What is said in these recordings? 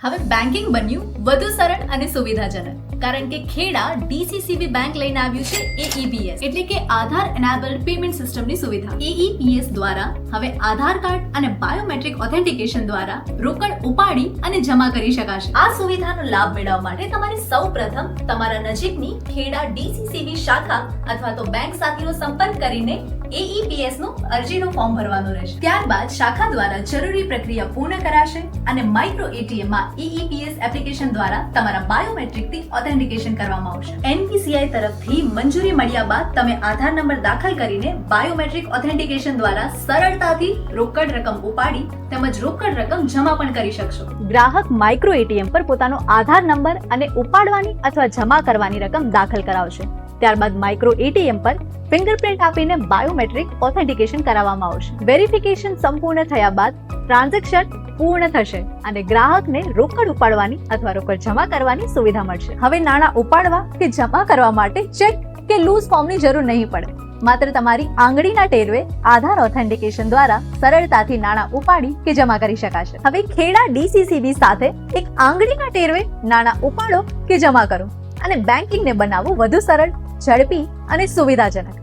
હવે બેન્કિંગ બન્યું વધુ સરળ અને સુવિધાજનક કારણ કે ખેડા ડીસીસીબી બેંક લઈને આવ્યું છે AEPS એટલે કે આધાર એનેબલ્ડ પેમેન્ટ સિસ્ટમની સુવિધા. AEPS દ્વારા હવે આધાર કાર્ડ અને બાયોમેટ્રિક ઓથેન્ટિકેશન દ્વારા રોકડ ઉપાડી અને જમા કરી શકાશે. આ સુવિધાનો લાભ મેળવવા માટે તમારે સૌપ્રથમ તમારા નજીકની ખેડા ડીસીસીબી શાખા અથવા તો બેંક સાથેનો સંપર્ક કરીને AEPS નું અરજીનું ફોર્મ ભરવાનું રહેશે. ત્યારબાદ શાખા દ્વારા જરૂરી પ્રક્રિયા પૂર્ણ કરાશે અને માઇક્રો ATM માં AEPS એપ્લિકેશન દ્વારા તમારા બાયોમેટ્રિકથી ઓથેન્ટિકેશન કરવામાં આવશે. NPCI તરફથી મંજૂરી મળ્યા બાદ તમે આધાર નંબર દાખલ કરીને બાયોમેટ્રિક ઓથેન્ટિકેશન દ્વારા સરળતાથી રોકડ રકમ ઉપાડી તેમજ રોકડ રકમ જમા પણ કરી શકશો. ગ્રાહક માઇક્રો ATM પર પોતાનો આધાર નંબર અને ઉપાડવાની અથવા જમા કરવાની રકમ દાખલ કરાવશે. ત્યારબાદ માઇક્રો ATM પર ફિંગરપ્રિન્ટ આપીને બાયોમેટ્રિક ઓથેન્ટિકેશન કરાવવામાં આવશે. વેરિફિકેશન સંપૂર્ણ થયા બાદ ટ્રાન્ઝેક્શન પૂર્ણ થશે અને ગ્રાહકને રોકડ ઉપાડવાની અથવા રોકડ જમા કરવાની સુવિધા મળશે. હવે નાણાં ઉપાડવા કે જમા કરવા માટે ચેક કે લૂઝ ફોર્મની જરૂર નહીં પડે. માત્ર તમારી આંગળીના ટેરવે આધાર ઓથેન્ટિકેશન દ્વારા સરળતાથી નાણાં ઉપાડી કે જમા કરી શકાશે. હવે ખેડા ડીસીસીબી સાથે એક આંગળીના ટેરવે નાણાં ઉપાડો કે જમા કરો અને બેન્કિંગને બનાવવું વધુ સરળ, ઝડપી અને સુવિધાજનક.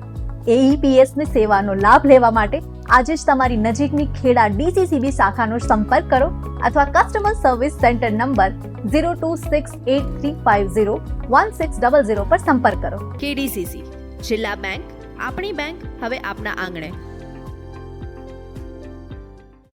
AEPS ની સેવાનો લાભ લેવા માટે આજે જ તમારી નજીકની ખેડા ડીસીસીબી શાખાનો સંપર્ક કરો અથવા કસ્ટમર સર્વિસ સેન્ટર નંબર 0268350160 પર સંપર્ક કરો. KDCC જિલ્લા બેંક, આપણી બેંક હવે આપના આંગણે.